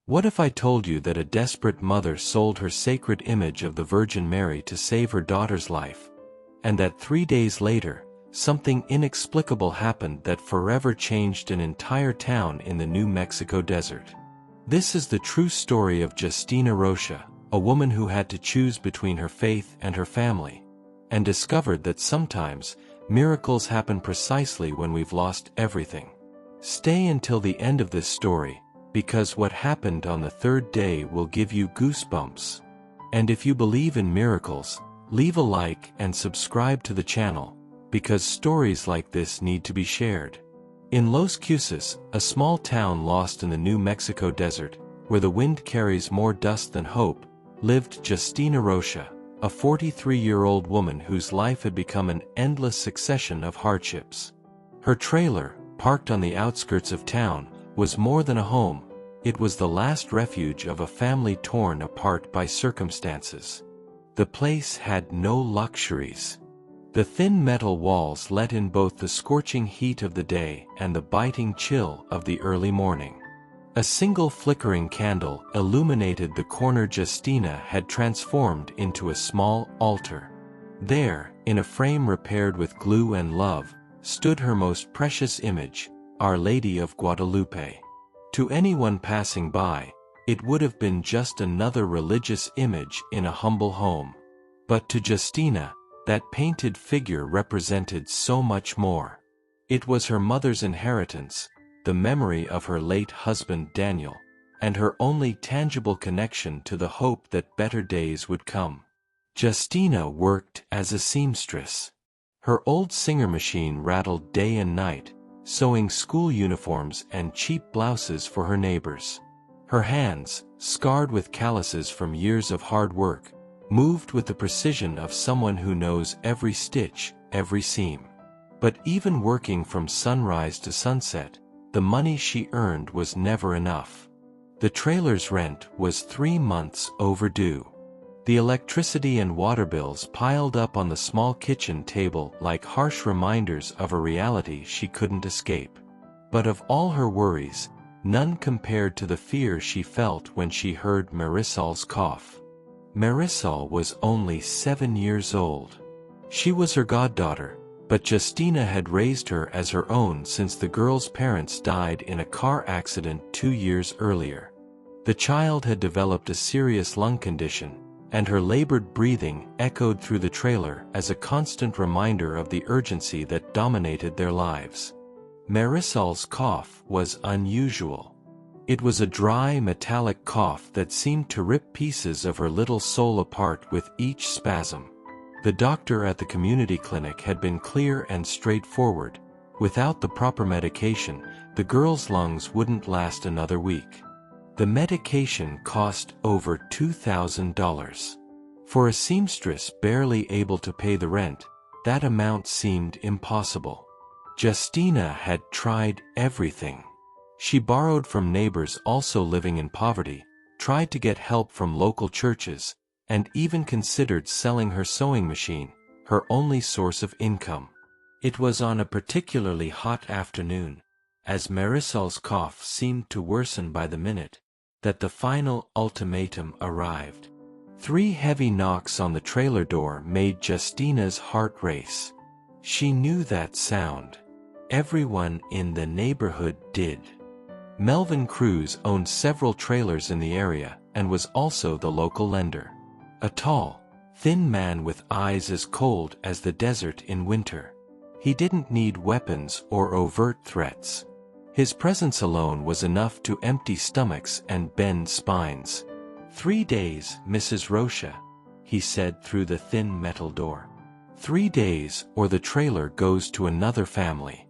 What if I told you that a desperate mother sold her sacred image of the Virgin Mary to save her daughter's life, and that 3 days later, something inexplicable happened that forever changed an entire town in the New Mexico desert? This is the true story of Justina Rocha, a woman who had to choose between her faith and her family, and discovered that sometimes, miracles happen precisely when we've lost everything. Stay until the end of this story, because what happened on the third day will give you goosebumps. And if you believe in miracles, leave a like and subscribe to the channel, because stories like this need to be shared. In Los Cruces, a small town lost in the New Mexico desert, where the wind carries more dust than hope, lived Justina Rocha, a 43-year-old woman whose life had become an endless succession of hardships. Her trailer, parked on the outskirts of town, was more than a home. It was the last refuge of a family torn apart by circumstances. The place had no luxuries. The thin metal walls let in both the scorching heat of the day and the biting chill of the early morning. A single flickering candle illuminated the corner Justina had transformed into a small altar. There, in a frame repaired with glue and love, stood her most precious image, Our Lady of Guadalupe. To anyone passing by, it would have been just another religious image in a humble home. But to Justina, that painted figure represented so much more. It was her mother's inheritance, the memory of her late husband Daniel, and her only tangible connection to the hope that better days would come. Justina worked as a seamstress. Her old singer machine rattled day and night, sewing school uniforms and cheap blouses for her neighbors. Her hands, scarred with calluses from years of hard work, moved with the precision of someone who knows every stitch, every seam. But even working from sunrise to sunset, the money she earned was never enough. The trailer's rent was 3 months overdue. The electricity and water bills piled up on the small kitchen table like harsh reminders of a reality she couldn't escape. But of all her worries, none compared to the fear she felt when she heard Marisol's cough. Marisol was only 7 years old. She was her goddaughter, but Justina had raised her as her own since the girl's parents died in a car accident 2 years earlier. The child had developed a serious lung condition, and her labored breathing echoed through the trailer as a constant reminder of the urgency that dominated their lives. Marisol's cough was unusual. It was a dry, metallic cough that seemed to rip pieces of her little soul apart with each spasm. The doctor at the community clinic had been clear and straightforward. Without the proper medication, the girl's lungs wouldn't last another week. The medication cost over $2,000. For a seamstress barely able to pay the rent, that amount seemed impossible. Justina had tried everything. She borrowed from neighbors also living in poverty, tried to get help from local churches, and even considered selling her sewing machine, her only source of income. It was on a particularly hot afternoon, as Marisol's cough seemed to worsen by the minute, that the final ultimatum arrived. 3 heavy knocks on the trailer door made Justina's heart race. She knew that sound. Everyone in the neighborhood did. Melvin Cruz owned several trailers in the area and was also the local lender. A tall, thin man with eyes as cold as the desert in winter. He didn't need weapons or overt threats. His presence alone was enough to empty stomachs and bend spines. 3 days, Mrs. Rocha, he said through the thin metal door. 3 days, or the trailer goes to another family.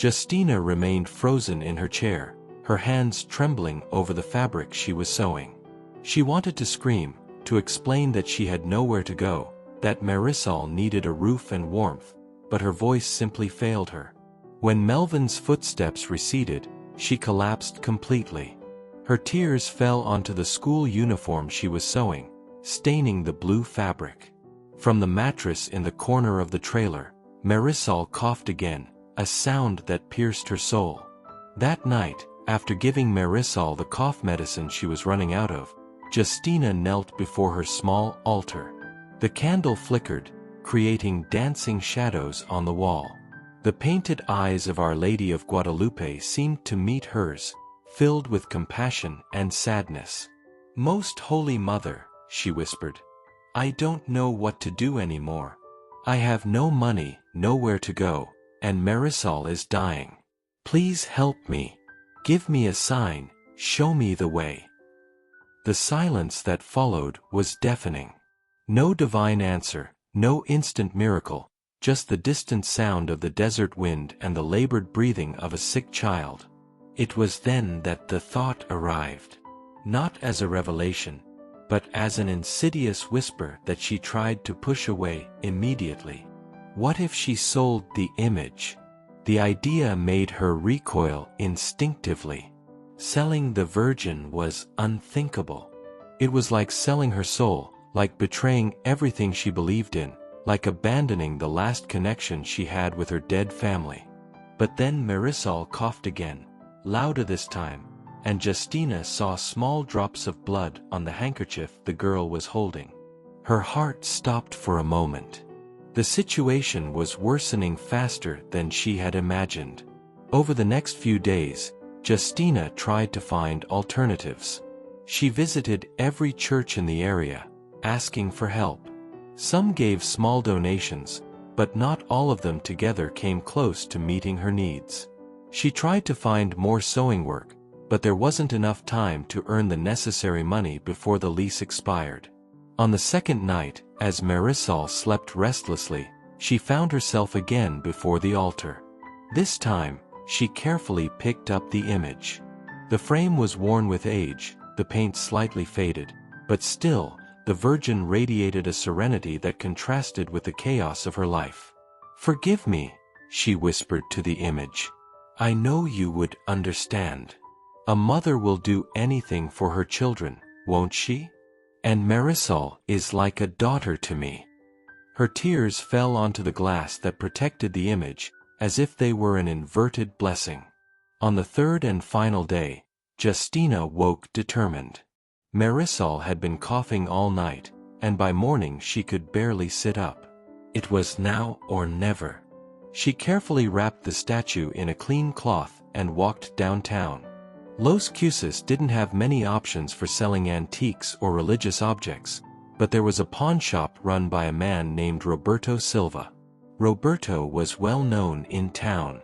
Justina remained frozen in her chair, her hands trembling over the fabric she was sewing. She wanted to scream, to explain that she had nowhere to go, that Marisol needed a roof and warmth, but her voice simply failed her. When Melvin's footsteps receded, she collapsed completely. Her tears fell onto the school uniform she was sewing, staining the blue fabric. From the mattress in the corner of the trailer, Marisol coughed again, a sound that pierced her soul. That night, After giving Marisol the cough medicine she was running out of, Justina knelt before her small altar. The candle flickered, creating dancing shadows on the wall. The painted eyes of Our Lady of Guadalupe seemed to meet hers, filled with compassion and sadness. "Most Holy Mother," she whispered, "I don't know what to do anymore. I have no money, nowhere to go, and Marisol is dying. Please help me. Give me a sign, show me the way." The silence that followed was deafening. No divine answer, no instant miracle, just the distant sound of the desert wind and the labored breathing of a sick child. It was then that the thought arrived. Not as a revelation, but as an insidious whisper that she tried to push away immediately. What if she sold the image? The idea made her recoil instinctively. Selling the Virgin was unthinkable. It was like selling her soul, like betraying everything she believed in, like abandoning the last connection she had with her dead family. But then Marisol coughed again, louder this time, and Justina saw small drops of blood on the handkerchief the girl was holding. Her heart stopped for a moment. The situation was worsening faster than she had imagined. Over the next few days, Justina tried to find alternatives. She visited every church in the area, asking for help. Some gave small donations, but not all of them together came close to meeting her needs. She tried to find more sewing work, but there wasn't enough time to earn the necessary money before the lease expired. On the second night, as Marisol slept restlessly, she found herself again before the altar. This time, she carefully picked up the image. The frame was worn with age, the paint slightly faded, but still, the Virgin radiated a serenity that contrasted with the chaos of her life. "Forgive me," she whispered to the image. "I know you would understand. A mother will do anything for her children, won't she? And Marisol is like a daughter to me." Her tears fell onto the glass that protected the image, as if they were an inverted blessing. On the third and final day, Justina woke determined. Marisol had been coughing all night, and by morning she could barely sit up. It was now or never. She carefully wrapped the statue in a clean cloth and walked downtown. Los Cruces didn't have many options for selling antiques or religious objects, but there was a pawn shop run by a man named Roberto Silva. Roberto was well known in town.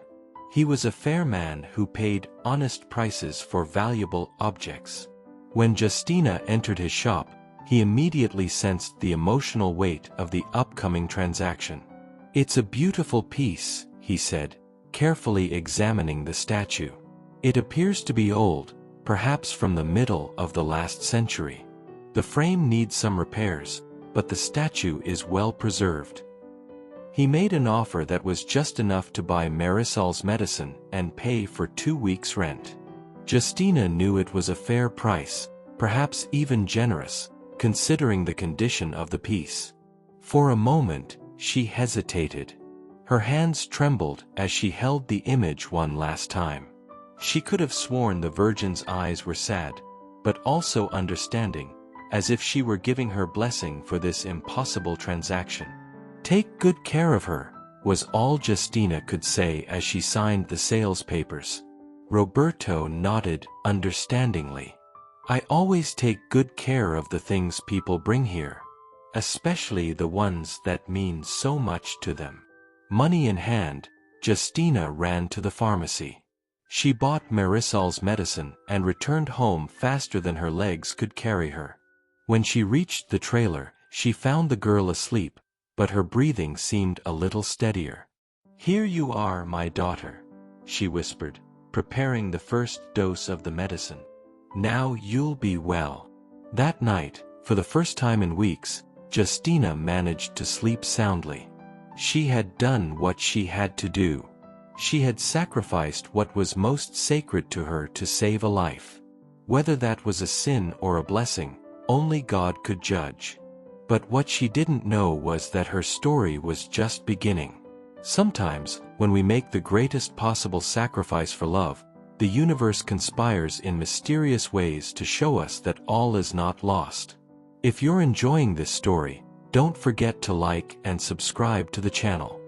He was a fair man who paid honest prices for valuable objects. When Justina entered his shop, he immediately sensed the emotional weight of the upcoming transaction. "It's a beautiful piece," he said, carefully examining the statue. "It appears to be old, perhaps from the middle of the last century. The frame needs some repairs, but the statue is well preserved." He made an offer that was just enough to buy Marisol's medicine and pay for 2 weeks' rent. Justina knew it was a fair price, perhaps even generous, considering the condition of the piece. For a moment, she hesitated. Her hands trembled as she held the image one last time. She could have sworn the Virgin's eyes were sad, but also understanding, as if she were giving her blessing for this impossible transaction. "Take good care of her," was all Justina could say as she signed the sales papers. Roberto nodded understandingly. "I always take good care of the things people bring here, especially the ones that mean so much to them." Money in hand, Justina ran to the pharmacy. She bought Marisol's medicine and returned home faster than her legs could carry her. When she reached the trailer, she found the girl asleep, but her breathing seemed a little steadier. "Here you are, my daughter," she whispered, preparing the first dose of the medicine. "Now you'll be well." That night, for the first time in weeks, Justina managed to sleep soundly. She had done what she had to do. She had sacrificed what was most sacred to her to save a life. Whether that was a sin or a blessing, only God could judge. But what she didn't know was that her story was just beginning. Sometimes, when we make the greatest possible sacrifice for love, the universe conspires in mysterious ways to show us that all is not lost. If you're enjoying this story, don't forget to like and subscribe to the channel.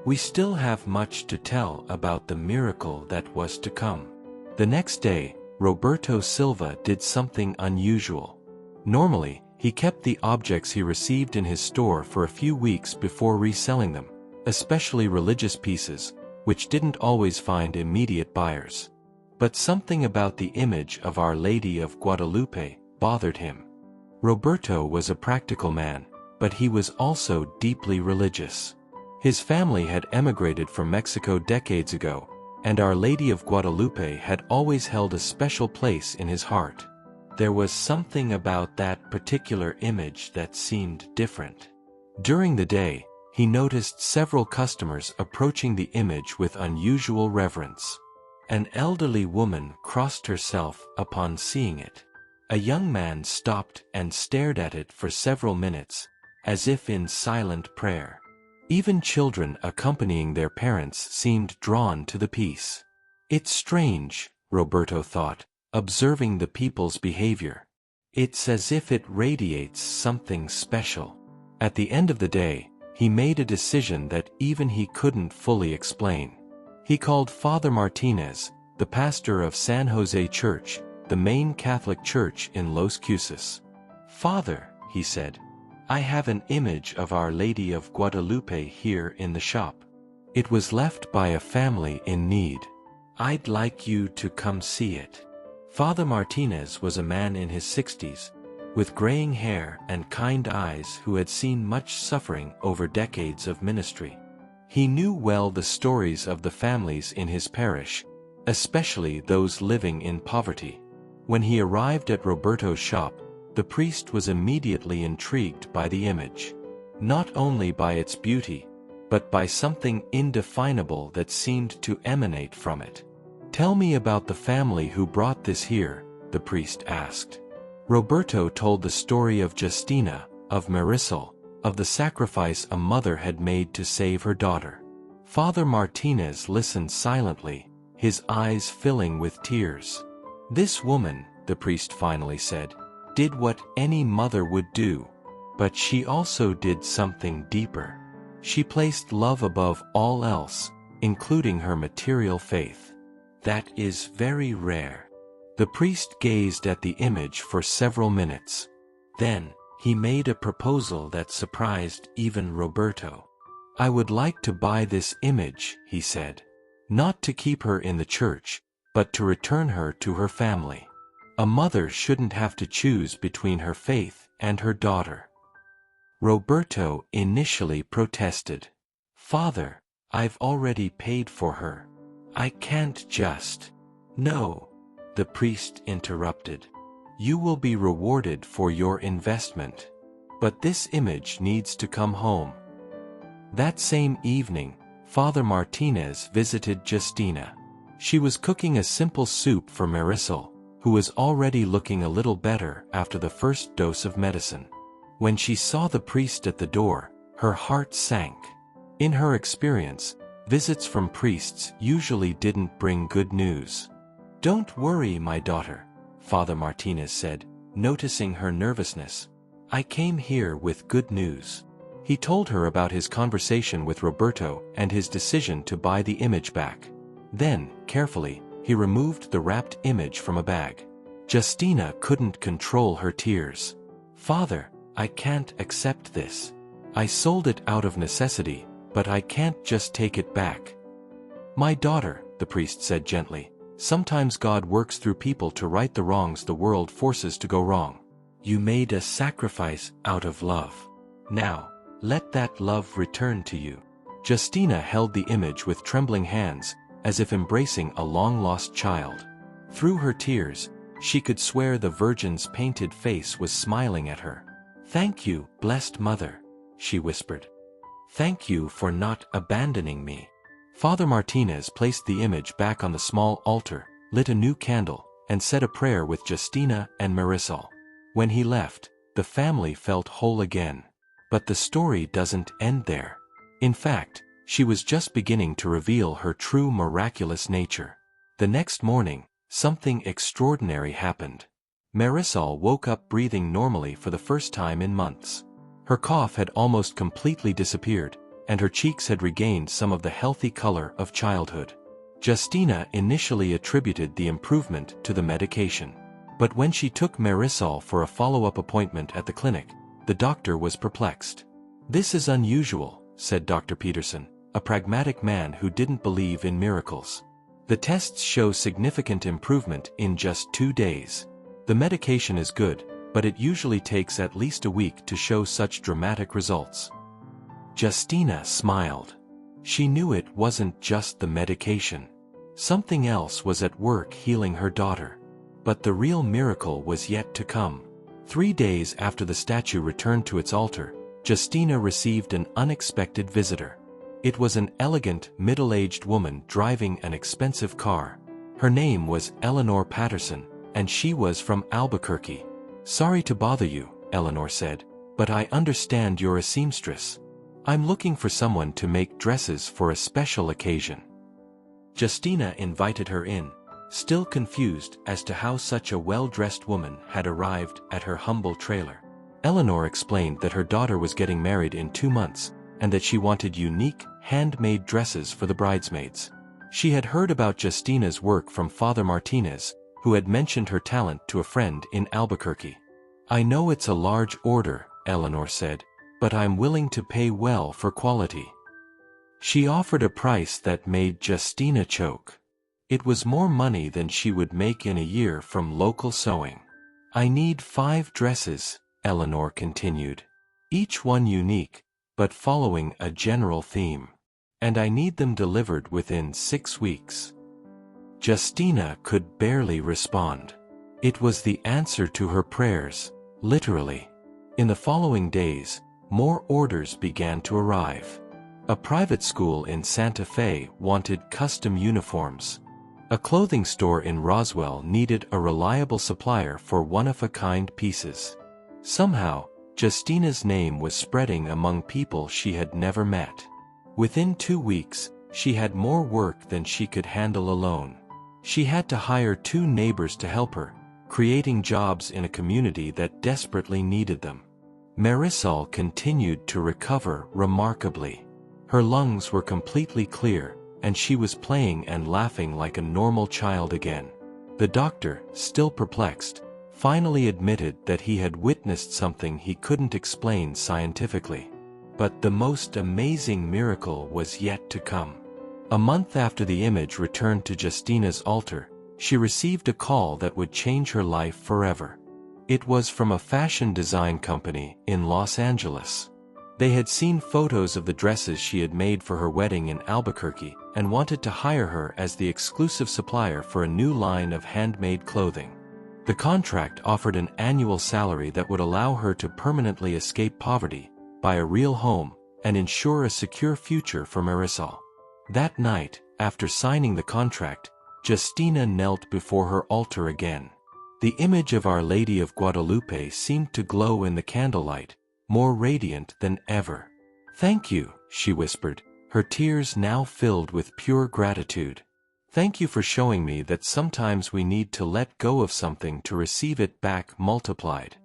We still have much to tell about the miracle that was to come. The next day, Roberto Silva did something unusual. Normally, he kept the objects he received in his store for a few weeks before reselling them, especially religious pieces, which didn't always find immediate buyers. But something about the image of Our Lady of Guadalupe bothered him. Roberto was a practical man, but he was also deeply religious. His family had emigrated from Mexico decades ago, and Our Lady of Guadalupe had always held a special place in his heart. There was something about that particular image that seemed different. During the day, he noticed several customers approaching the image with unusual reverence. An elderly woman crossed herself upon seeing it. A young man stopped and stared at it for several minutes, as if in silent prayer. Even children accompanying their parents seemed drawn to the piece. It's strange, Roberto thought, observing the people's behavior. It's as if it radiates something special. At the end of the day, he made a decision that even he couldn't fully explain. He called Father Martinez, the pastor of San Jose Church, the main Catholic church in Los Cruces. "Father," he said, "I have an image of Our Lady of Guadalupe here in the shop. It was left by a family in need. I'd like you to come see it." Father Martinez was a man in his 60s, with graying hair and kind eyes who had seen much suffering over decades of ministry. He knew well the stories of the families in his parish, especially those living in poverty. When he arrived at Roberto's shop, the priest was immediately intrigued by the image. Not only by its beauty, but by something indefinable that seemed to emanate from it. "Tell me about the family who brought this here," the priest asked. Roberto told the story of Justina, of Miraculous, of the sacrifice a mother had made to save her daughter. Father Martinez listened silently, his eyes filling with tears. "This woman," the priest finally said, "did what any mother would do, but she also did something deeper. She placed love above all else, including her material faith. That is very rare." The priest gazed at the image for several minutes. Then, he made a proposal that surprised even Roberto. "I would like to buy this image," he said. "Not to keep her in the church, but to return her to her family. A mother shouldn't have to choose between her faith and her daughter." Roberto initially protested. "Father, I've already paid for her. I can't just..." "No," the priest interrupted. "You will be rewarded for your investment. But this image needs to come home." That same evening, Father Martinez visited Justina. She was cooking a simple soup for Miraculous, who was already looking a little better after the first dose of medicine. When she saw the priest at the door, her heart sank. In her experience, visits from priests usually didn't bring good news. "Don't worry, my daughter," Father Martinez said, noticing her nervousness. "I came here with good news." He told her about his conversation with Roberto and his decision to buy the image back. Then, carefully, he removed the wrapped image from a bag. Justina couldn't control her tears. "Father, I can't accept this. I sold it out of necessity, but I can't just take it back." "My daughter," the priest said gently, "sometimes God works through people to right the wrongs the world forces to go wrong. You made a sacrifice out of love. Now, let that love return to you." Justina held the image with trembling hands, as if embracing a long-lost child. Through her tears, she could swear the Virgin's painted face was smiling at her. "Thank you, blessed Mother," she whispered. "Thank you for not abandoning me." Father Martinez placed the image back on the small altar, lit a new candle, and said a prayer with Justina and Miraculous. When he left, the family felt whole again. But the story doesn't end there. In fact, she was just beginning to reveal her true miraculous nature. The next morning, something extraordinary happened. Marisol woke up breathing normally for the first time in months. Her cough had almost completely disappeared, and her cheeks had regained some of the healthy color of childhood. Justina initially attributed the improvement to the medication. But when she took Marisol for a follow-up appointment at the clinic, the doctor was perplexed. "This is unusual," said Dr. Peterson, a pragmatic man who didn't believe in miracles. "The tests show significant improvement in just 2 days. The medication is good, but it usually takes at least a week to show such dramatic results." Justina smiled. She knew it wasn't just the medication. Something else was at work healing her daughter. But the real miracle was yet to come. 3 days after the statue returned to its altar, Justina received an unexpected visitor. It was an elegant, middle-aged woman driving an expensive car. Her name was Eleanor Patterson, and she was from Albuquerque. "Sorry to bother you," Eleanor said, "but I understand you're a seamstress. I'm looking for someone to make dresses for a special occasion." Justina invited her in, still confused as to how such a well-dressed woman had arrived at her humble trailer. Eleanor explained that her daughter was getting married in 2 months, and that she wanted unique, handmade dresses for the bridesmaids. She had heard about Justina's work from Father Martinez, who had mentioned her talent to a friend in Albuquerque. "I know it's a large order," Eleanor said, "but I'm willing to pay well for quality." She offered a price that made Justina choke. It was more money than she would make in a year from local sewing. "I need 5 dresses," Eleanor continued. "Each one unique, but following a general theme. And I need them delivered within 6 weeks." Justina could barely respond. It was the answer to her prayers, literally. In the following days, more orders began to arrive. A private school in Santa Fe wanted custom uniforms. A clothing store in Roswell needed a reliable supplier for one-of-a-kind pieces. Somehow, Justina's name was spreading among people she had never met. Within 2 weeks, she had more work than she could handle alone. She had to hire 2 neighbors to help her, creating jobs in a community that desperately needed them. Marisol continued to recover remarkably. Her lungs were completely clear, and she was playing and laughing like a normal child again. The doctor, still perplexed, finally admitted that he had witnessed something he couldn't explain scientifically. But the most amazing miracle was yet to come. A month after the image returned to Justina's altar, she received a call that would change her life forever. It was from a fashion design company in Los Angeles. They had seen photos of the dresses she had made for her wedding in Albuquerque and wanted to hire her as the exclusive supplier for a new line of handmade clothing. The contract offered an annual salary that would allow her to permanently escape poverty, buy a real home, and ensure a secure future for Marisol. That night, after signing the contract, Justina knelt before her altar again. The image of Our Lady of Guadalupe seemed to glow in the candlelight, more radiant than ever. "Thank you," she whispered, her tears now filled with pure gratitude. "Thank you for showing me that sometimes we need to let go of something to receive it back multiplied."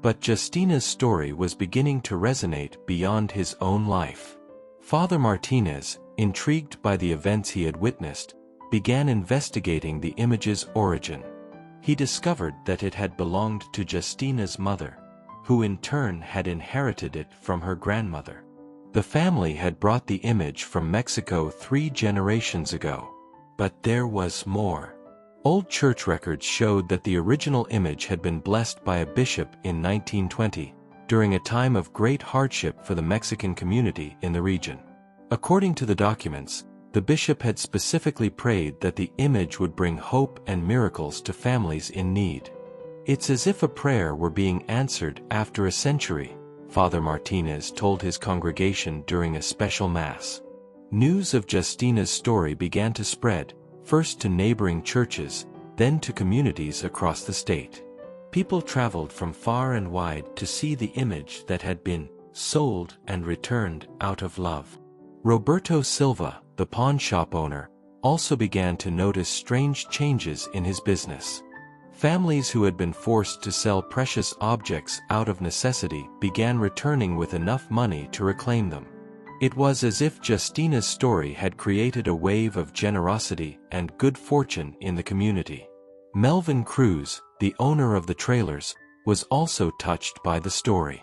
But Justina's story was beginning to resonate beyond his own life. Father Martinez, intrigued by the events he had witnessed, began investigating the image's origin. He discovered that it had belonged to Justina's mother, who in turn had inherited it from her grandmother. The family had brought the image from Mexico 3 generations ago. But there was more. Old church records showed that the original image had been blessed by a bishop in 1920, during a time of great hardship for the Mexican community in the region. According to the documents, the bishop had specifically prayed that the image would bring hope and miracles to families in need. "It's as if a prayer were being answered after a century," Father Martinez told his congregation during a special mass. News of Justina's story began to spread, first to neighboring churches, then to communities across the state. People traveled from far and wide to see the image that had been sold and returned out of love. Roberto Silva, the pawn shop owner, also began to notice strange changes in his business. Families who had been forced to sell precious objects out of necessity began returning with enough money to reclaim them. It was as if Justina's story had created a wave of generosity and good fortune in the community. Melvin Cruz, the owner of the trailers, was also touched by the story.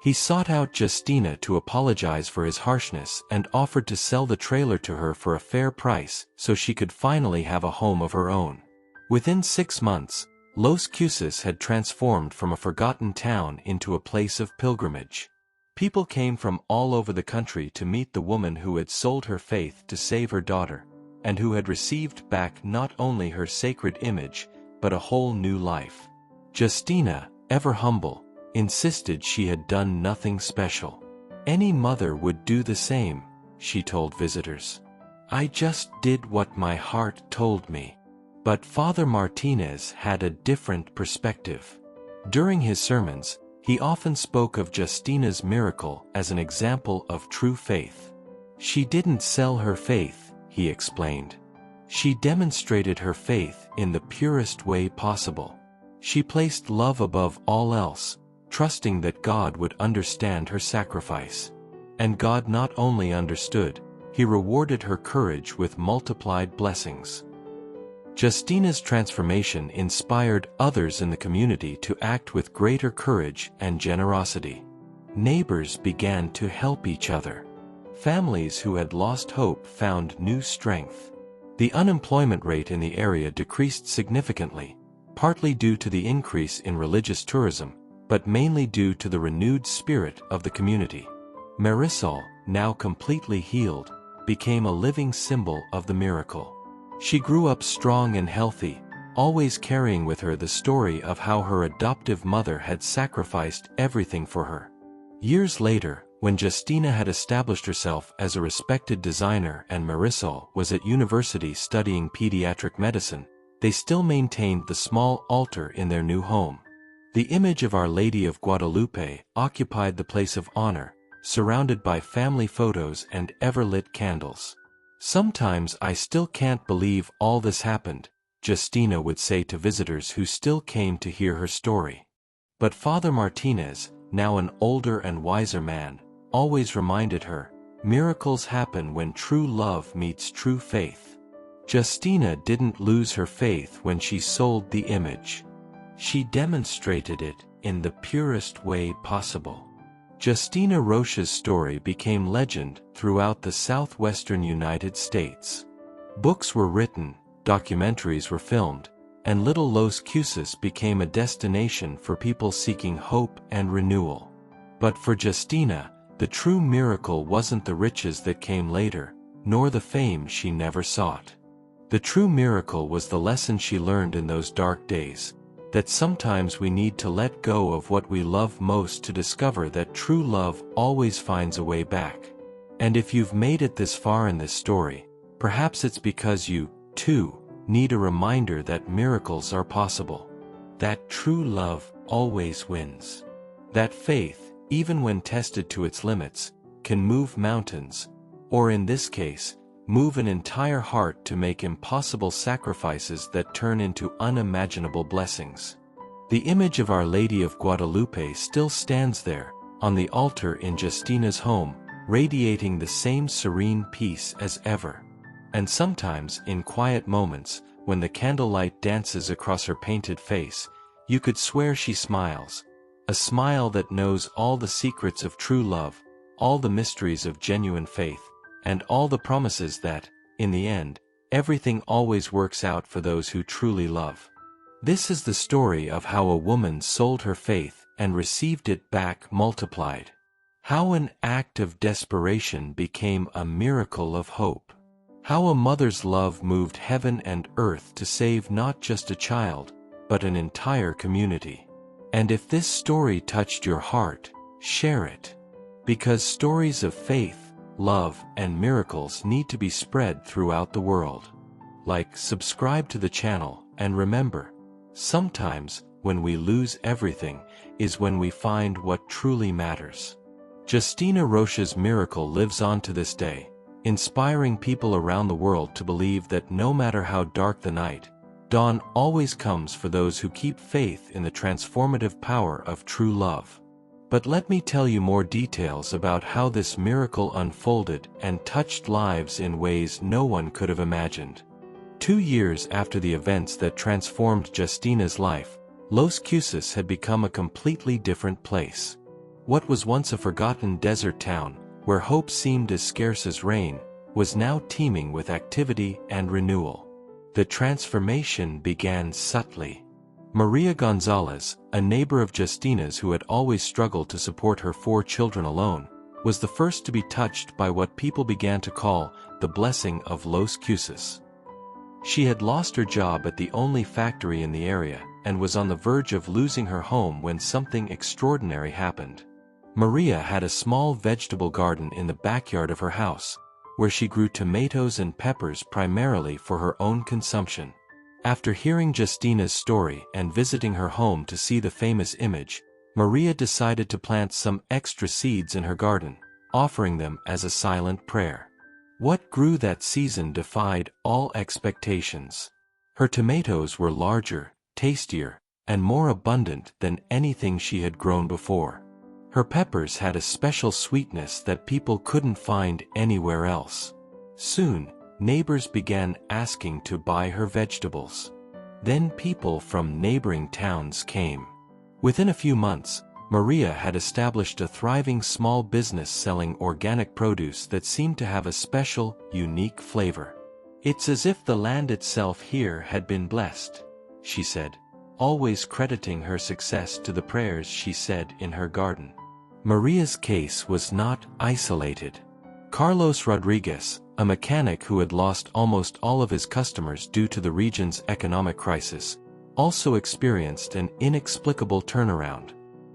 He sought out Justina to apologize for his harshness and offered to sell the trailer to her for a fair price so she could finally have a home of her own. Within 6 months, Los Cruces had transformed from a forgotten town into a place of pilgrimage. People came from all over the country to meet the woman who had sold her faith to save her daughter, and who had received back not only her sacred image, but a whole new life. Justina, ever humble, insisted she had done nothing special. Any mother would do the same, she told visitors. I just did what my heart told me. But Father Martinez had a different perspective. During his sermons, he often spoke of Justina's miracle as an example of true faith. She didn't sell her faith, he explained. She demonstrated her faith in the purest way possible. She placed love above all else, trusting that God would understand her sacrifice. And God not only understood, he rewarded her courage with multiplied blessings. Justina's transformation inspired others in the community to act with greater courage and generosity. Neighbors began to help each other. Families who had lost hope found new strength. The unemployment rate in the area decreased significantly, partly due to the increase in religious tourism, but mainly due to the renewed spirit of the community. Marisol, now completely healed, became a living symbol of the miracle. She grew up strong and healthy, always carrying with her the story of how her adoptive mother had sacrificed everything for her. Years later, when Justina had established herself as a respected designer and Marisol was at university studying pediatric medicine, they still maintained the small altar in their new home. The image of Our Lady of Guadalupe occupied the place of honor, surrounded by family photos and ever-lit candles. Sometimes I still can't believe all this happened, Justina would say to visitors who still came to hear her story. But Father Martinez, now an older and wiser man, always reminded her, miracles happen when true love meets true faith. Justina didn't lose her faith when she sold the image. She demonstrated it in the purest way possible. Justina Rocha's story became legend throughout the southwestern United States. Books were written, documentaries were filmed, and Little Los Cruces became a destination for people seeking hope and renewal. But for Justina, the true miracle wasn't the riches that came later, nor the fame she never sought. The true miracle was the lesson she learned in those dark days, that sometimes we need to let go of what we love most to discover that true love always finds a way back. And if you've made it this far in this story, perhaps it's because you, too, need a reminder that miracles are possible. That true love always wins. That faith, even when tested to its limits, can move mountains, or in this case, move an entire heart to make impossible sacrifices that turn into unimaginable blessings. The image of Our Lady of Guadalupe still stands there, on the altar in Justina's home, radiating the same serene peace as ever. And sometimes, in quiet moments, when the candlelight dances across her painted face, you could swear she smiles, a smile that knows all the secrets of true love, all the mysteries of genuine faith, and all the promises that, in the end, everything always works out for those who truly love. This is the story of how a woman sold her faith and received it back multiplied. How an act of desperation became a miracle of hope. How a mother's love moved heaven and earth to save not just a child, but an entire community. And if this story touched your heart, share it. Because stories of faith, love, and miracles need to be spread throughout the world. Like, subscribe to the channel, and remember, sometimes, when we lose everything, is when we find what truly matters. Justina Rocha's miracle lives on to this day, inspiring people around the world to believe that no matter how dark the night, dawn always comes for those who keep faith in the transformative power of true love. But let me tell you more details about how this miracle unfolded and touched lives in ways no one could have imagined. 2 years after the events that transformed Justina's life, Los Cruces had become a completely different place. What was once a forgotten desert town, where hope seemed as scarce as rain, was now teeming with activity and renewal. The transformation began subtly. Maria Gonzalez, a neighbor of Justina's who had always struggled to support her 4 children alone, was the first to be touched by what people began to call the blessing of Los Cruces. She had lost her job at the only factory in the area and was on the verge of losing her home when something extraordinary happened. Maria had a small vegetable garden in the backyard of her house, where she grew tomatoes and peppers primarily for her own consumption. After hearing Justina's story and visiting her home to see the famous image, Maria decided to plant some extra seeds in her garden, offering them as a silent prayer. What grew that season defied all expectations. Her tomatoes were larger, tastier, and more abundant than anything she had grown before. Her peppers had a special sweetness that people couldn't find anywhere else. Soon, neighbors began asking to buy her vegetables. Then people from neighboring towns came. Within a few months, Maria had established a thriving small business selling organic produce that seemed to have a special, unique flavor. "It's as if the land itself here had been blessed," she said, always crediting her success to the prayers she said in her garden. Maria's case was not isolated. Carlos Rodriguez, a mechanic who had lost almost all of his customers due to the region's economic crisis, also experienced an inexplicable turnaround.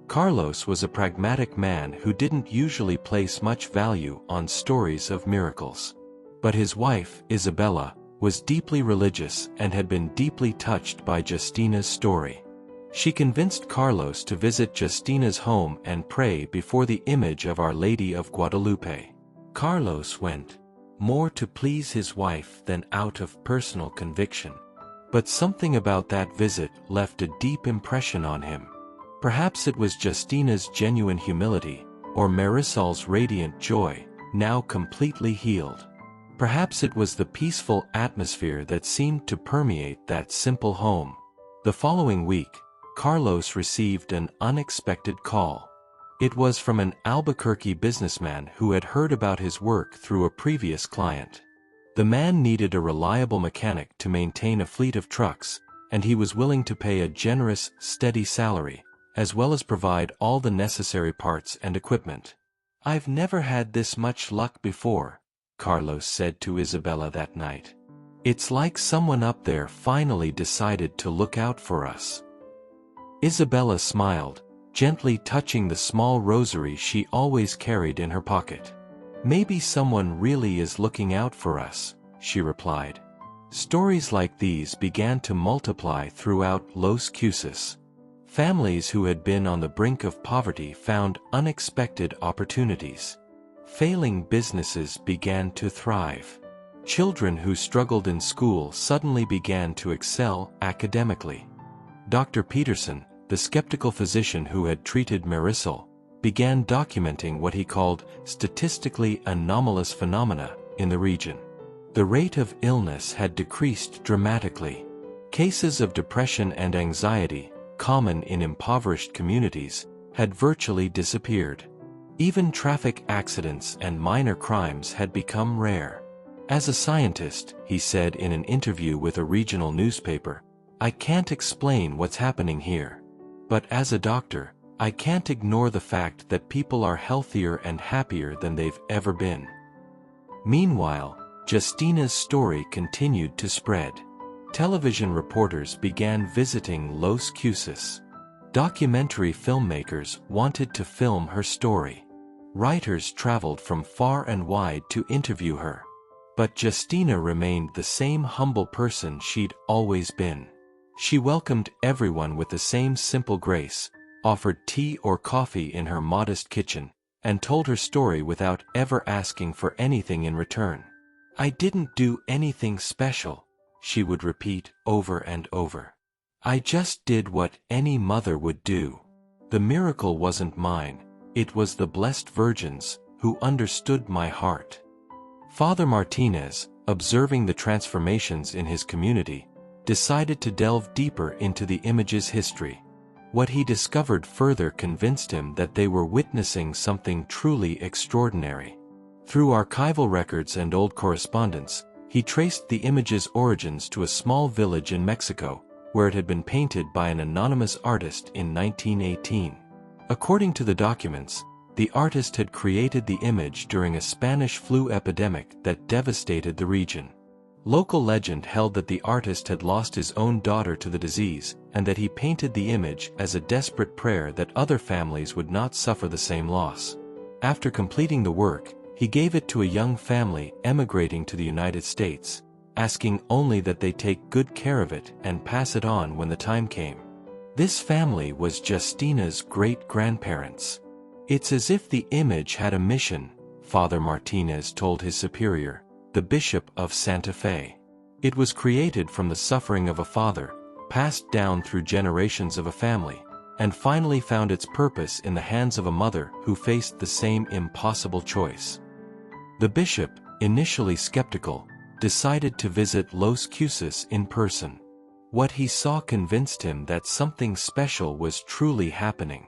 Carlos was a pragmatic man who didn't usually place much value on stories of miracles. But his wife, Isabella, was deeply religious and had been deeply touched by Justina's story. She convinced Carlos to visit Justina's home and pray before the image of Our Lady of Guadalupe. Carlos went, more to please his wife than out of personal conviction. But something about that visit left a deep impression on him. Perhaps it was Justina's genuine humility, or Marisol's radiant joy, now completely healed. Perhaps it was the peaceful atmosphere that seemed to permeate that simple home. The following week, Carlos received an unexpected call. It was from an Albuquerque businessman who had heard about his work through a previous client. The man needed a reliable mechanic to maintain a fleet of trucks, and he was willing to pay a generous, steady salary, as well as provide all the necessary parts and equipment. "I've never had this much luck before," Carlos said to Isabella that night. "It's like someone up there finally decided to look out for us." Isabella smiled, gently touching the small rosary she always carried in her pocket. "Maybe someone really is looking out for us," she replied. Stories like these began to multiply throughout Los Cruces. Families who had been on the brink of poverty found unexpected opportunities. Failing businesses began to thrive. Children who struggled in school suddenly began to excel academically. Dr. Peterson, the skeptical physician who had treated Marisol, began documenting what he called statistically anomalous phenomena in the region. The rate of illness had decreased dramatically. Cases of depression and anxiety, common in impoverished communities, had virtually disappeared. Even traffic accidents and minor crimes had become rare. "As a scientist," he said in an interview with a regional newspaper, "I can't explain what's happening here. But as a doctor, I can't ignore the fact that people are healthier and happier than they've ever been." Meanwhile, Justina's story continued to spread. Television reporters began visiting Los Cruces. Documentary filmmakers wanted to film her story. Writers traveled from far and wide to interview her. But Justina remained the same humble person she'd always been. She welcomed everyone with the same simple grace, offered tea or coffee in her modest kitchen, and told her story without ever asking for anything in return. "I didn't do anything special," she would repeat over and over. "I just did what any mother would do. The miracle wasn't mine, it was the Blessed Virgin's, who understood my heart." Father Martinez, observing the transformations in his community, decided to delve deeper into the image's history. What he discovered further convinced him that they were witnessing something truly extraordinary. Through archival records and old correspondence, he traced the image's origins to a small village in Mexico, where it had been painted by an anonymous artist in 1918. According to the documents, the artist had created the image during a Spanish flu epidemic that devastated the region. Local legend held that the artist had lost his own daughter to the disease, and that he painted the image as a desperate prayer that other families would not suffer the same loss. After completing the work, he gave it to a young family emigrating to the United States, asking only that they take good care of it and pass it on when the time came. This family was Justina's great-grandparents. "It's as if the image had a mission," Father Martinez told his superior, the Bishop of Santa Fe. "It was created from the suffering of a father, passed down through generations of a family, and finally found its purpose in the hands of a mother who faced the same impossible choice." The bishop, initially skeptical, decided to visit Los Cruces in person. What he saw convinced him that something special was truly happening.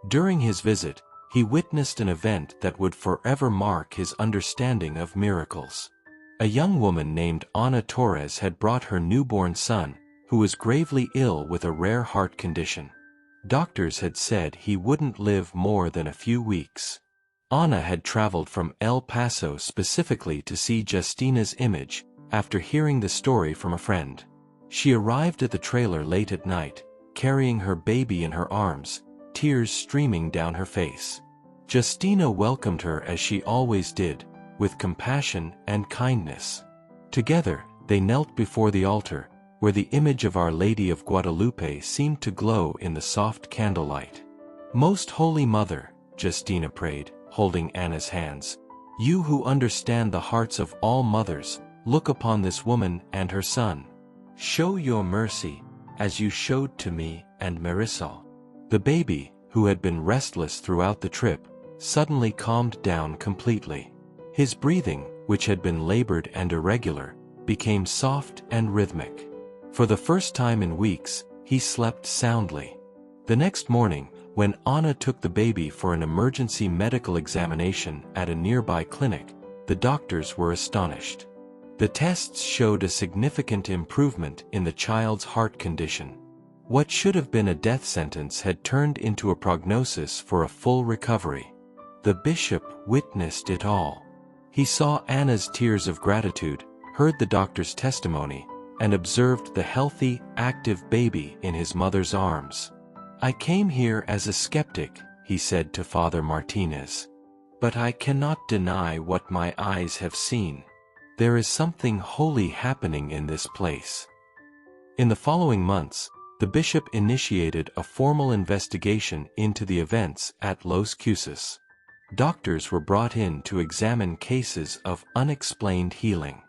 During his visit, he witnessed an event that would forever mark his understanding of miracles. A young woman named Ana Torres had brought her newborn son, who was gravely ill with a rare heart condition. Doctors had said he wouldn't live more than a few weeks. Ana had traveled from El Paso specifically to see Justina's image, after hearing the story from a friend. She arrived at the trailer late at night, carrying her baby in her arms, tears streaming down her face. Justina welcomed her as she always did, with compassion and kindness. Together, they knelt before the altar, where the image of Our Lady of Guadalupe seemed to glow in the soft candlelight. "Most Holy Mother," Justina prayed, holding Anna's hands, "you who understand the hearts of all mothers, look upon this woman and her son. Show your mercy, as you showed to me and Marisol." The baby, who had been restless throughout the trip, suddenly calmed down completely. His breathing, which had been labored and irregular, became soft and rhythmic. For the first time in weeks, he slept soundly. The next morning, when Anna took the baby for an emergency medical examination at a nearby clinic, the doctors were astonished. The tests showed a significant improvement in the child's heart condition. What should have been a death sentence had turned into a prognosis for a full recovery. The bishop witnessed it all. He saw Anna's tears of gratitude, heard the doctor's testimony, and observed the healthy, active baby in his mother's arms. "I came here as a skeptic," he said to Father Martinez. "But I cannot deny what my eyes have seen. There is something holy happening in this place." In the following months, the bishop initiated a formal investigation into the events at Los Cruces. Doctors were brought in to examine cases of unexplained healing.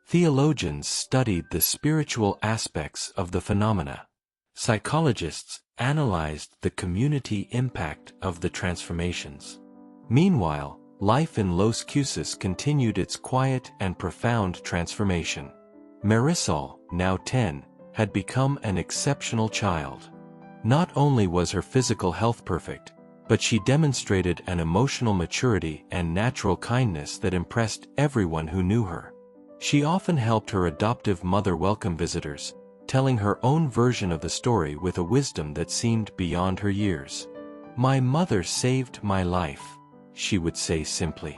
Theologians studied the spiritual aspects of the phenomena. Psychologists analyzed the community impact of the transformations. Meanwhile, life in Los Cruces continued its quiet and profound transformation. Marisol, now 10, had become an exceptional child. Not only was her physical health perfect, but she demonstrated an emotional maturity and natural kindness that impressed everyone who knew her. She often helped her adoptive mother welcome visitors, telling her own version of the story with a wisdom that seemed beyond her years. "My mother saved my life," she would say simply.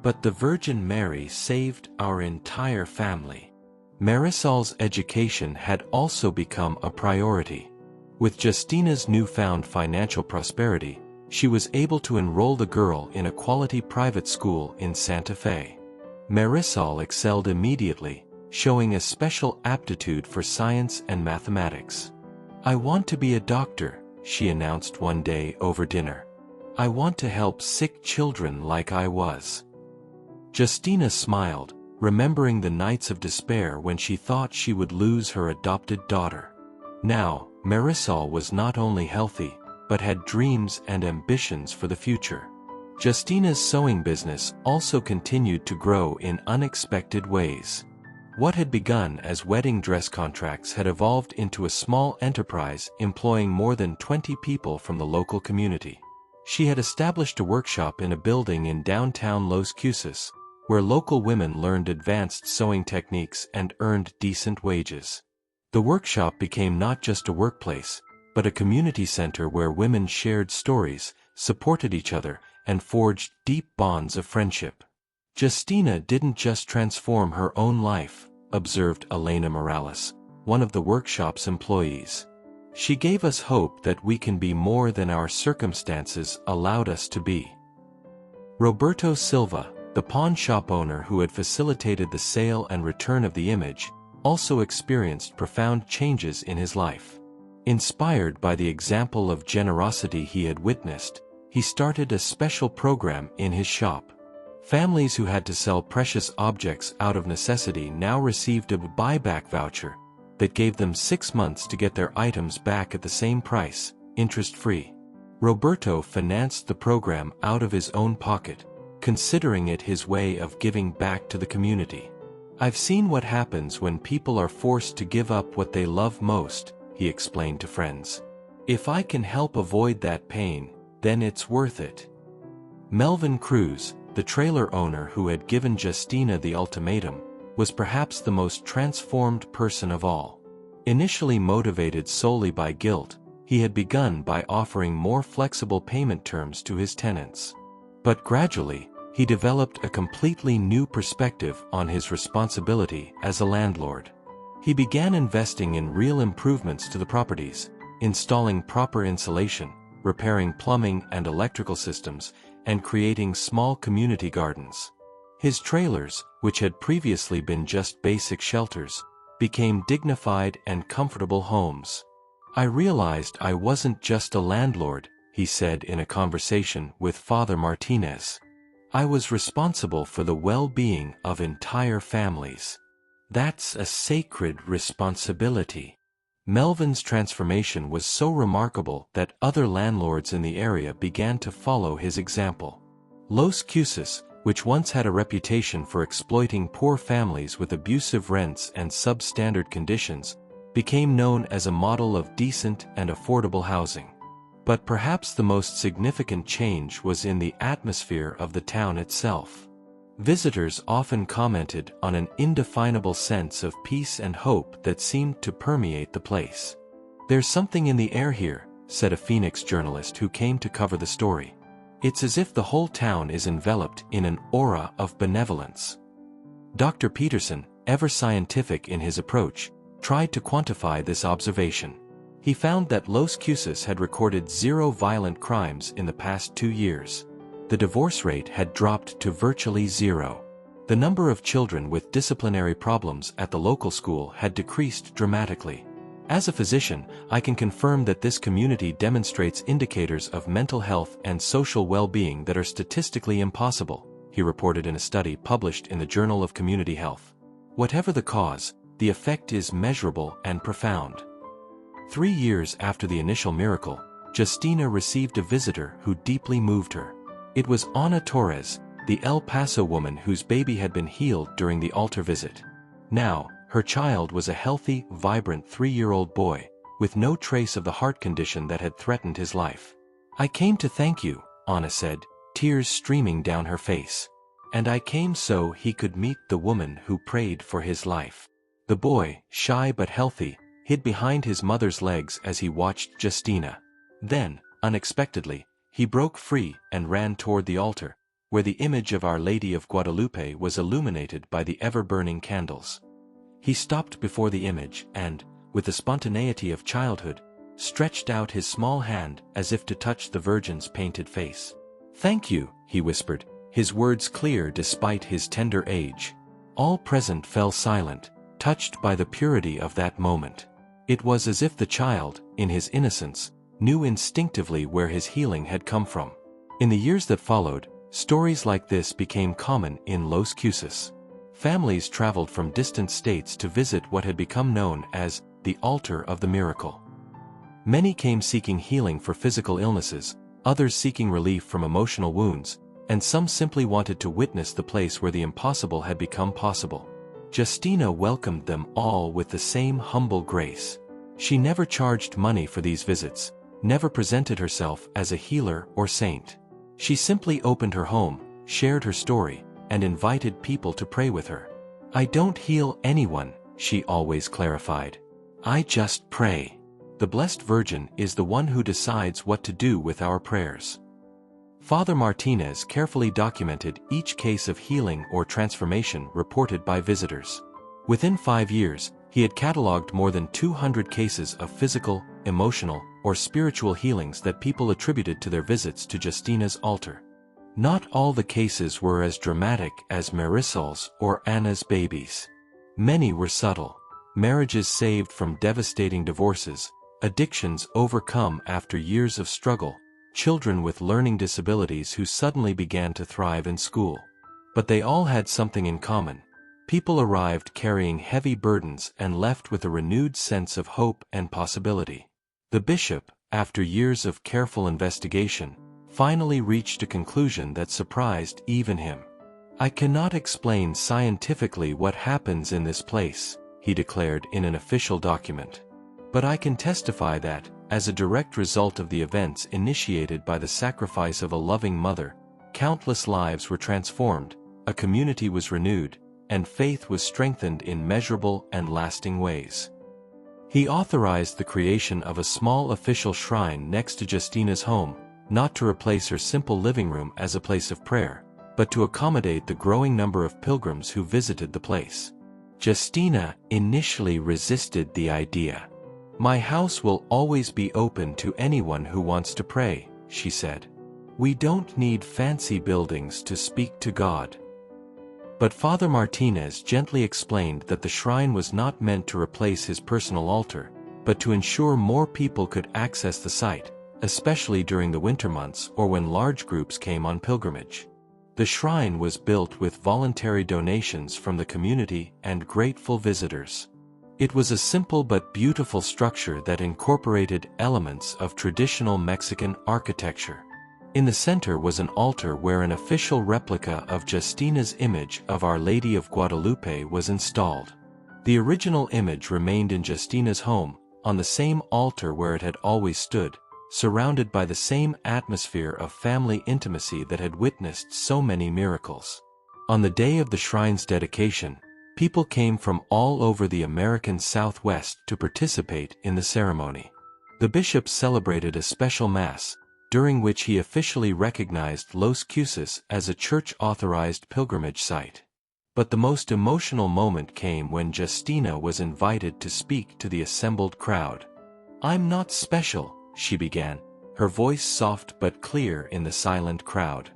"But the Virgin Mary saved our entire family." Marisol's education had also become a priority. With Justina's newfound financial prosperity, she was able to enroll the girl in a quality private school in Santa Fe. Marisol excelled immediately, showing a special aptitude for science and mathematics. "I want to be a doctor," she announced one day over dinner. I want to help sick children like I was." Justina smiled, remembering the nights of despair when she thought she would lose her adopted daughter. Now, Marisol was not only healthy, but had dreams and ambitions for the future. Justina's sewing business also continued to grow in unexpected ways. What had begun as wedding dress contracts had evolved into a small enterprise employing more than 20 people from the local community. She had established a workshop in a building in downtown Los Cruces, where local women learned advanced sewing techniques and earned decent wages. The workshop became not just a workplace, but a community center where women shared stories, supported each other, and forged deep bonds of friendship. Justina didn't just transform her own life, observed Elena Morales, one of the workshop's employees. She gave us hope that we can be more than our circumstances allowed us to be. Roberto Silva, the pawn shop owner who had facilitated the sale and return of the image, also experienced profound changes in his life. Inspired by the example of generosity he had witnessed, he started a special program in his shop. Families who had to sell precious objects out of necessity now received a buyback voucher that gave them 6 months to get their items back at the same price, interest-free. Roberto financed the program out of his own pocket, considering it his way of giving back to the community. "I've seen what happens when people are forced to give up what they love most," he explained to friends. "If I can help avoid that pain, then it's worth it." Melvin Cruz, the trailer owner who had given Justina the ultimatum, was perhaps the most transformed person of all. Initially motivated solely by guilt, he had begun by offering more flexible payment terms to his tenants. But gradually, he developed a completely new perspective on his responsibility as a landlord. He began investing in real improvements to the properties, installing proper insulation, repairing plumbing and electrical systems, and creating small community gardens. His trailers, which had previously been just basic shelters, became dignified and comfortable homes. "I realized I wasn't just a landlord," he said in a conversation with Father Martinez. "I was responsible for the well-being of entire families. That's a sacred responsibility." Melvin's transformation was so remarkable that other landlords in the area began to follow his example. Los Cruces, which once had a reputation for exploiting poor families with abusive rents and substandard conditions, became known as a model of decent and affordable housing. But perhaps the most significant change was in the atmosphere of the town itself. Visitors often commented on an indefinable sense of peace and hope that seemed to permeate the place. "There's something in the air here," said a Phoenix journalist who came to cover the story. "It's as if the whole town is enveloped in an aura of benevolence." Dr. Peterson, ever scientific in his approach, tried to quantify this observation. He found that Los Cruces had recorded 0 violent crimes in the past 2 years. The divorce rate had dropped to virtually 0. The number of children with disciplinary problems at the local school had decreased dramatically. "As a physician, I can confirm that this community demonstrates indicators of mental health and social well-being that are statistically impossible," he reported in a study published in the Journal of Community Health. "Whatever the cause, the effect is measurable and profound." 3 years after the initial miracle, Justina received a visitor who deeply moved her. It was Ana Torres, the El Paso woman whose baby had been healed during the altar visit. Now, her child was a healthy, vibrant 3-year-old boy, with no trace of the heart condition that had threatened his life. "I came to thank you," Ana said, tears streaming down her face. "And I came so he could meet the woman who prayed for his life." The boy, shy but healthy, hid behind his mother's legs as he watched Justina. Then, unexpectedly, he broke free and ran toward the altar, where the image of Our Lady of Guadalupe was illuminated by the ever-burning candles. He stopped before the image and, with the spontaneity of childhood, stretched out his small hand as if to touch the Virgin's painted face. "Thank you," he whispered, his words clear despite his tender age. All present fell silent, touched by the purity of that moment. It was as if the child, in his innocence, knew instinctively where his healing had come from. In the years that followed, stories like this became common in Los Cruces. Families traveled from distant states to visit what had become known as the altar of the miracle. Many came seeking healing for physical illnesses, others seeking relief from emotional wounds, and some simply wanted to witness the place where the impossible had become possible. Justina welcomed them all with the same humble grace. She never charged money for these visits, never presented herself as a healer or saint. She simply opened her home, shared her story, and invited people to pray with her. "I don't heal anyone," she always clarified. "I just pray. The Blessed Virgin is the one who decides what to do with our prayers." Father Martinez carefully documented each case of healing or transformation reported by visitors. Within 5 years, he had cataloged more than 200 cases of physical, emotional, or spiritual healings that people attributed to their visits to Justina's altar. Not all the cases were as dramatic as Marisol's or Anna's babies. Many were subtle. Marriages saved from devastating divorces, addictions overcome after years of struggle, children with learning disabilities who suddenly began to thrive in school. But they all had something in common. People arrived carrying heavy burdens and left with a renewed sense of hope and possibility. The bishop, after years of careful investigation, finally reached a conclusion that surprised even him. "I cannot explain scientifically what happens in this place," he declared in an official document. "But I can testify that, as a direct result of the events initiated by the sacrifice of a loving mother, countless lives were transformed, a community was renewed, and faith was strengthened in measurable and lasting ways." He authorized the creation of a small official shrine next to Justina's home, not to replace her simple living room as a place of prayer, but to accommodate the growing number of pilgrims who visited the place. Justina initially resisted the idea. "My house will always be open to anyone who wants to pray," she said. "We don't need fancy buildings to speak to God." But Father Martinez gently explained that the shrine was not meant to replace his personal altar, but to ensure more people could access the site, especially during the winter months or when large groups came on pilgrimage. The shrine was built with voluntary donations from the community and grateful visitors. It was a simple but beautiful structure that incorporated elements of traditional Mexican architecture. In the center was an altar where an official replica of Justina's image of Our Lady of Guadalupe was installed. The original image remained in Justina's home, on the same altar where it had always stood, surrounded by the same atmosphere of family intimacy that had witnessed so many miracles. On the day of the shrine's dedication, people came from all over the American Southwest to participate in the ceremony. The bishop celebrated a special mass, during which he officially recognized Los Cruces as a church-authorized pilgrimage site. But the most emotional moment came when Justina was invited to speak to the assembled crowd. "I'm not special," she began, her voice soft but clear in the silent crowd.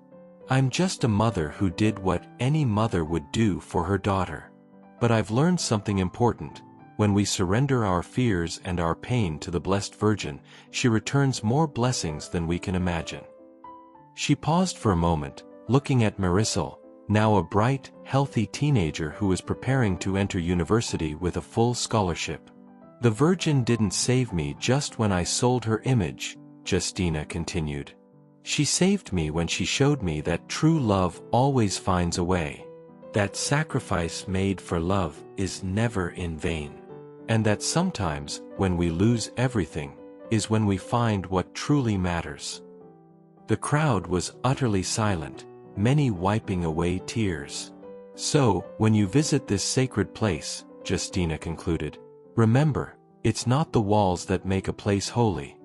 "I'm just a mother who did what any mother would do for her daughter. But I've learned something important. When we surrender our fears and our pain to the Blessed Virgin, she returns more blessings than we can imagine." She paused for a moment, looking at Marisol, now a bright, healthy teenager who was preparing to enter university with a full scholarship. "The Virgin didn't save me just when I sold her image," Justina continued. "She saved me when she showed me that true love always finds a way. That sacrifice made for love is never in vain. And that sometimes, when we lose everything, is when we find what truly matters." The crowd was utterly silent, many wiping away tears. "So, when you visit this sacred place," Justina concluded, "remember, it's not the walls that make a place holy.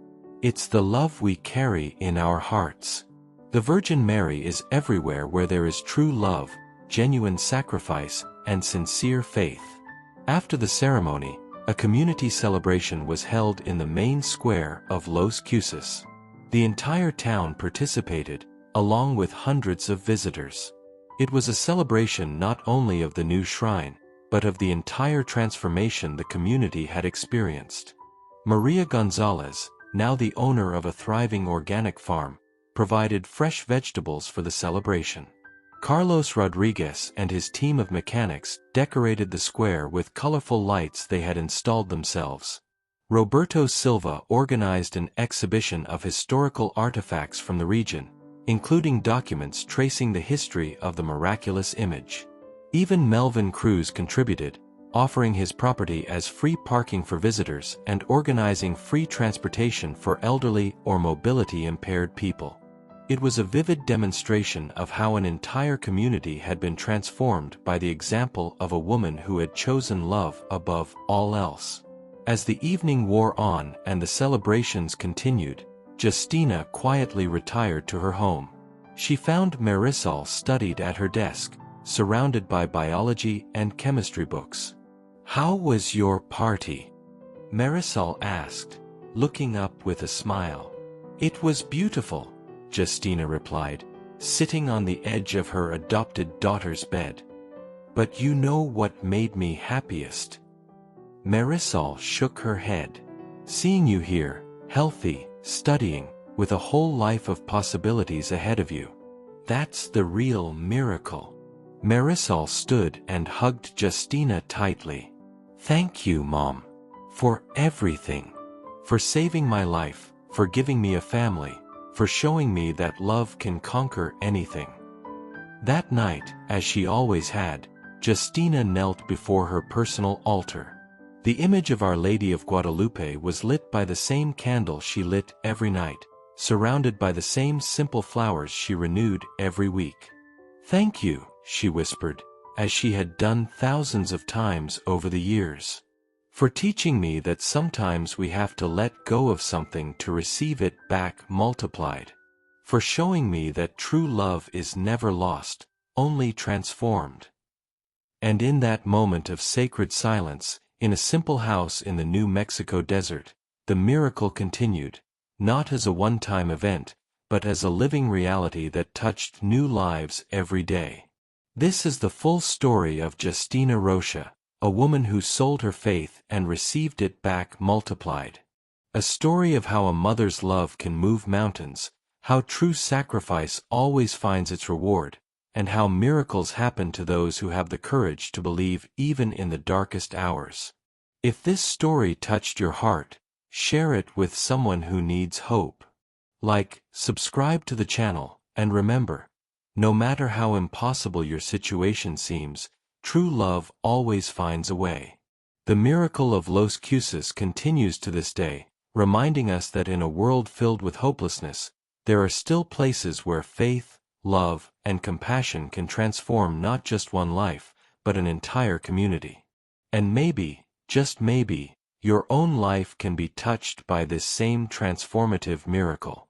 It's the love we carry in our hearts. The Virgin Mary is everywhere where there is true love, genuine sacrifice, and sincere faith." After the ceremony, a community celebration was held in the main square of Los Cruces. The entire town participated, along with hundreds of visitors. It was a celebration not only of the new shrine, but of the entire transformation the community had experienced. Maria Gonzalez, now the owner of a thriving organic farm, provided fresh vegetables for the celebration. Carlos Rodriguez and his team of mechanics decorated the square with colorful lights they had installed themselves. Roberto Silva organized an exhibition of historical artifacts from the region, including documents tracing the history of the miraculous image. Even Melvin Cruz contributed, offering his property as free parking for visitors and organizing free transportation for elderly or mobility-impaired people. It was a vivid demonstration of how an entire community had been transformed by the example of a woman who had chosen love above all else. As the evening wore on and the celebrations continued, Justina quietly retired to her home. She found Marisol studied at her desk, surrounded by biology and chemistry books. "How was your party?" Marisol asked, looking up with a smile. "It was beautiful," Justina replied, sitting on the edge of her adopted daughter's bed. "But you know what made me happiest?" Marisol shook her head. "Seeing you here, healthy, studying, with a whole life of possibilities ahead of you. That's the real miracle." Marisol stood and hugged Justina tightly. "Thank you, Mom. For everything. For saving my life, for giving me a family, for showing me that love can conquer anything." That night, as she always had, Justina knelt before her personal altar. The image of Our Lady of Guadalupe was lit by the same candle she lit every night, surrounded by the same simple flowers she renewed every week. "Thank you," she whispered, as she had done thousands of times over the years. "For teaching me that sometimes we have to let go of something to receive it back multiplied. For showing me that true love is never lost, only transformed." And in that moment of sacred silence, in a simple house in the New Mexico desert, the miracle continued, not as a one-time event, but as a living reality that touched new lives every day. This is the full story of Justina Rocha, a woman who sold her faith and received it back multiplied. A story of how a mother's love can move mountains, how true sacrifice always finds its reward, and how miracles happen to those who have the courage to believe even in the darkest hours. If this story touched your heart, share it with someone who needs hope. Like, subscribe to the channel, and remember, no matter how impossible your situation seems, true love always finds a way. The miracle of Los Cruces continues to this day, reminding us that in a world filled with hopelessness, there are still places where faith, love, and compassion can transform not just one life, but an entire community. And maybe, just maybe, your own life can be touched by this same transformative miracle.